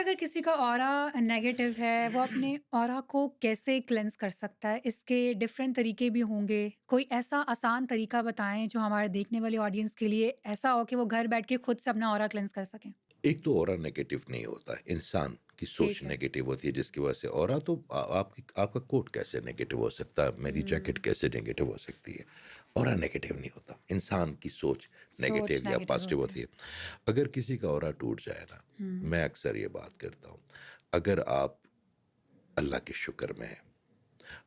اگر کسی کا آرا نیگیٹو ہے، وہ اپنے آرا کو کیسے کلینز کر سکتا ہے؟ اس کے ڈفرینٹ طریقے بھی ہوں گے، کوئی ایسا آسان طریقہ بتائیں جو ہمارے دیکھنے والی آڈینس کے لیے ایسا ہو کہ وہ گھر بیٹھ کے خود سے اپنا آرا کلینز کر سکیں؟ ایک تو اورا نیگیٹو نہیں ہوتا، انسان کی سوچ ٹھیک ہے۔ نیگیٹو ہوتی ہے جس کی وجہ سے اورا تو آپ کا کوٹ کیسے نیگیٹو ہو سکتا ہے، میری جیکٹ کیسے نیگیٹو ہو سکتی ہے؟ اورا نیگیٹو نہیں ہوتا، انسان کی سوچ نیگیٹو سوچ یا نیگیٹو پازیٹیو ہوتی ہوتی ہے۔ اگر کسی کا اورا ٹوٹ جائے نا، میں اکثر یہ بات کرتا ہوں، اگر آپ اللہ کے شکر میں ہیں،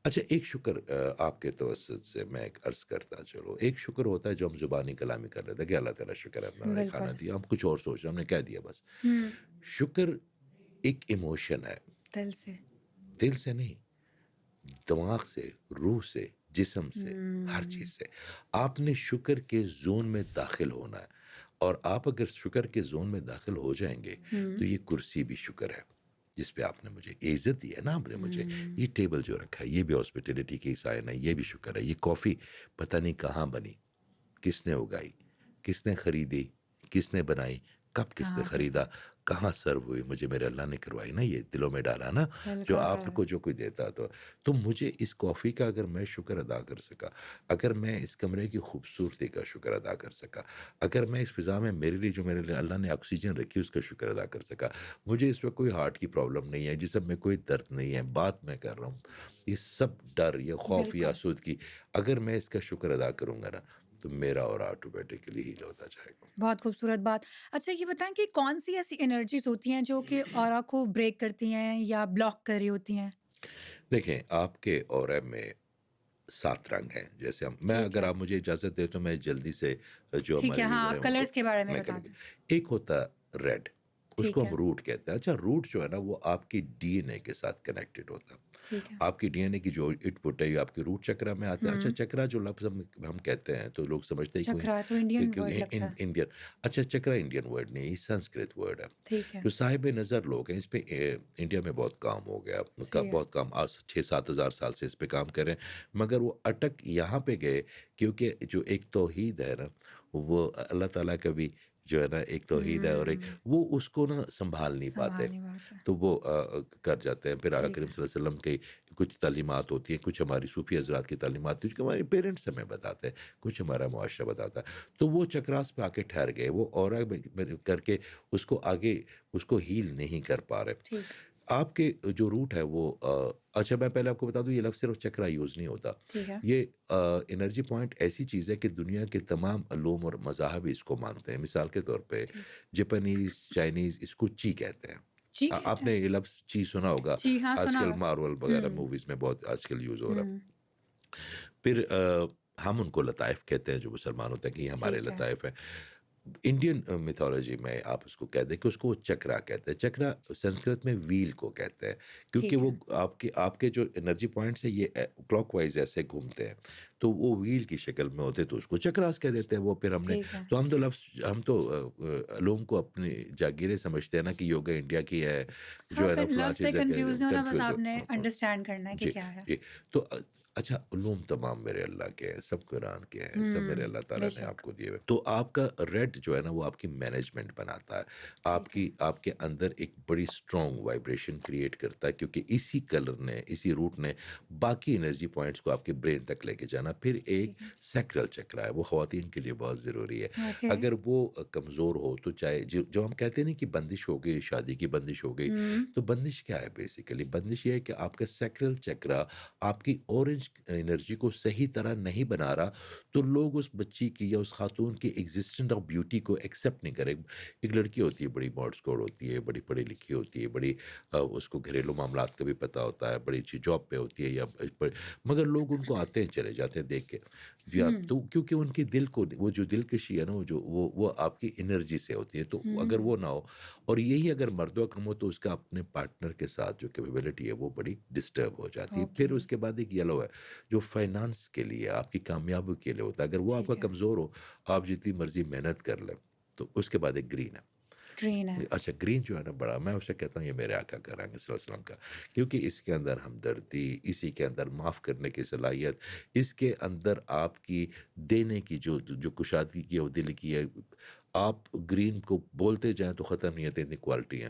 اچھا ایک شکر آپ کے توسط سے میں ایک عرض کرتا چلو، ایک شکر ہوتا ہے جو ہم زبانی کلامی کر لیتے ہیں کہ اللہ تعالیٰ شکر ہے ہمیں نے کھانا بالکل۔ دیا، ہم کچھ اور سوچ رہے ہم نے کہہ دیا بس۔ ہوں، شکر ایک ایموشن ہے، دل سے۔ دل سے نہیں، دماغ سے، روح سے، جسم سے، ہر چیز سے۔ آپ نے شکر کے زون میں داخل ہونا ہے، اور آپ اگر شکر کے زون میں داخل ہو جائیں گے تو یہ کرسی بھی شکر ہے جس پہ آپ نے مجھے عزت دی ہے نا، آپ نے مجھے یہ ٹیبل جو رکھا ہے یہ بھی ہاسپٹیلٹی کی سائن ہے، یہ بھی شکر ہے۔ یہ کافی پتہ نہیں کہاں بنی، کس نے اگائی، کس نے خریدی، کس نے بنائی، کب کس نے کہاں پہ خریدا، کہاں سرو ہوئی، مجھے میرے اللہ نے کروائی نا، یہ دلوں میں ڈالا نا، جو آپ بالکل۔ کو جو کوئی دیتا تو مجھے اس کافی کا اگر میں شکر ادا کر سکا، اگر میں اس کمرے کی خوبصورتی کا شکر ادا کر سکا، اگر میں اس فضا میں میرے لیے جو میرے لیے اللہ نے آکسیجن رکھی اس کا شکر ادا کر سکا، مجھے اس وقت کوئی ہارٹ کی پرابلم نہیں ہے، جسم میں کوئی درد نہیں ہے، بات میں کر رہا ہوں، یہ سب ڈر، یہ خوف، یہ بالکل۔ آسودگی، اگر میں اس کا شکر ادا کروں گا نا تو میرا اور آٹومیٹکلی ہیل ہوتا جائے گا۔ بہت خوبصورت بات۔ اچھا یہ بتائیں کہ کون سی ایسی انرجیز ہوتی ہیں جو کہ آرا کو بریک کرتی ہیں یا بلاک کر رہی ہوتی ہیں؟ دیکھیں آپ کے اورے میں 7 رنگ ہیں، جیسے میں ٹھیک اگر ہے۔ آپ مجھے اجازت دے تو میں جلدی سے جو ٹھیک ہے، ہمارے ہاں ویور ہیں آپ ان کو کلرز کے بارے میں میں بتا کروں گا۔ دیں۔ ایک ہوتا ریڈ، اس کو ٹھیک ہے۔ ہم روٹ کہتے ہیں۔ اچھا روٹ جو ہے نا وہ آپ کی ڈی این اے کے ساتھ کنیکٹڈ ہوتا ہے، ٹھیک ہے۔ آپ کی ڈی این اے کی جو اٹ پٹ ہے یہ آپ کی روٹ چکرا میں آتا ہے۔ اچھا چکرا جو لفظ ہم کہتے ہیں تو لوگ سمجھتے ہیں چکرا تو انڈین ورڈ لگتا ہے۔ انڈین، اچھا چکرا انڈین ورڈ نہیں، یہ سنسکرت ورڈ ہے۔ ٹھیک ہے۔ جو صاحب نظر لوگ ہیں اس پہ انڈیا میں بہت کام ہو گیا، ٹھیک ہے۔ بہت کام، 6-7 ہزار سال سے اس پہ کام کریں، مگر وہ اٹک یہاں پہ گئے کیونکہ جو ایک توحید ہے نا، وہ اللہ تعالیٰ کا بھی جو ہے نا ایک توحید ہے، اور ایک وہ اس کو نا سنبھال نہیں پاتے، سنبھالنے بات ہے۔ تو وہ کر جاتے ہیں۔ پھر آقا ٹھیک کریم ہے۔ صلی اللہ علیہ وسلم کی کچھ تعلیمات ہوتی ہیں، کچھ ہماری صوفی حضرات کی تعلیمات ہوتی ہیں، کچھ ہمارے پیرنٹس ہمیں بتاتے ہیں، کچھ ہمارا معاشرہ بتاتا ہے، تو وہ چکراس پہ آ کے ٹھہر گئے، وہ اورا کر کے اس کو آگے اس کو ہیل نہیں کر پا رہے۔ ٹھیک۔ آپ کے جو روٹ ہے وہ اچھا میں پہلے آپ کو بتا دوں یہ لفظ صرف چکرا یوز نہیں ہوتا، ٹھیک ہے۔ یہ انرجی پوائنٹ ایسی چیز ہے کہ دنیا کے تمام علوم اور مذاہب اس کو مانتے ہیں۔ مثال کے طور پہ ٹھیک۔ جاپانیز، چائنیز اس کو چی کہتے ہیں۔ جی آپ کہتے نے ہیں؟ یہ لفظ چی سنا ہوگا، جی ہاں آج سنا کل ہوا مارول ہے۔ وغیرہ موویز میں بہت آج کل یوز ہو رہا ہوں۔ ہے۔ پھر ہم ان کو لطائف کہتے ہیں، جو مسلمان ہوتے ہیں کہ یہ ہمارے ٹھیک ہے۔ لطائف ہیں۔ انڈین میتھولوجی میں آپ اس کو کہتے ہیں کہ اس کو چکرا کہتے ہیں۔ چکرا سنسکرت میں ویل کو کہتے ہیں، کیونکہ ٹھیک وہ ہے۔ آپ کے جو انرجی پوائنٹس ہیں یہ کلاک وائز ایسے گھومتے ہیں، تو وہ ویل کی شکل میں ہوتے تو اس کو چکراس کہہ دیتے ہیں وہ۔ پھر ہم نے ٹھیک ہے۔ تو ہم تو علوم کو اپنی جاگیریں سمجھتے ہیں نا کہ یوگا انڈیا کی ہے، ہاں جو ہے نا پھر فلاں لفظ سے چیز ہے، کنفیوز نہیں ہونا، بس کنفیوز آپ نے انڈرسٹینڈ کرنا ہے کہ جی کیا ہے۔ جی۔ تو اچھا علوم تمام میرے اللہ کے ہیں، سب قرآن کے ہیں، سب میرے اللہ بے تعالیٰ نے آپ شک۔ کو دیے ہوئے۔ تو آپ کا ریڈ جو ہے نا وہ آپ کی مینجمنٹ بناتا ہے، ٹھیک ہے۔ آپ کے اندر ایک بڑی اسٹرانگ وائبریشن کریٹ کرتا ہے، کیونکہ اسی کلر نے، اسی روٹ نے باقی انرجی پوائنٹس کو آپ کے برین تک لے کے جانا۔ پھر ایک ٹھیک ہے۔ سیکرل چکرا ہے، وہ خواتین کے لیے بہت ضروری ہے۔ اوکے۔ اگر وہ کمزور ہو تو چاہے جو ہم کہتے ہیں نا کہ بندش ہو گئی، شادی کی بندش ہو گئی، تو بندش کیا ہے بیسیکلی؟ بندش یہ ہے کہ آپ کا سیکرل چکرا آپ کی اورنج انرجی کو صحیح طرح نہیں بنا رہا، تو لوگ اس بچی کی یا اس خاتون کی ایگزسٹنٹ آف بیوٹی کو ایکسیپٹ نہیں کرے۔ ایک لڑکی ہوتی ہے بڑی ماڈ اسکور ہوتی ہے، بڑی پڑھی لکھی ہوتی ہے، بڑی اس کو گھریلو معاملات کا بھی پتہ ہوتا ہے، بڑی اچھی جاب پہ ہوتی ہے، یا مگر لوگ ان کو آتے ہیں چلے جاتے ہیں دیکھ کے جی آپ تو، کیونکہ ان کی دل کو وہ جو دلکشی ہے نا، وہ آپ کی انرجی سے ہوتی ہے، تو اگر وہ نہ ہو، اور یہی اگر مردوں کم ہو تو اس کا اپنے پارٹنر کے ساتھ جو کیپیبلٹی ہے وہ بڑی ڈسٹرب ہو جاتی ہے۔ اوکے۔ پھر اس کے بعد ایک یلو ہے جو فائنانس کے لیے، آپ کی کامیابی کے لیے ہوتا ہے۔ اگر وہ آپ کا ٹھیک ہے۔ کمزور ہو، آپ جتنی مرضی محنت کر لیں، تو اس کے بعد ایک گرین ہے۔ گرین ہے۔ اچھا گرین جو ہے نا بڑا، میں اسے کہتا ہوں یہ میرے آقا کا رنگ ہے صلی اللہ علیہ وسلم کا، کیونکہ اس کے اندر ہمدردی، اسی کے اندر معاف کرنے کی صلاحیت، اس کے اندر آپ کی دینے کی جو کشادگی کی ہے وہ دل کی ہے۔ آپ گرین کو بولتے جائیں تو ختم نہیں ہوتے، اتنی کوالٹی ہیں۔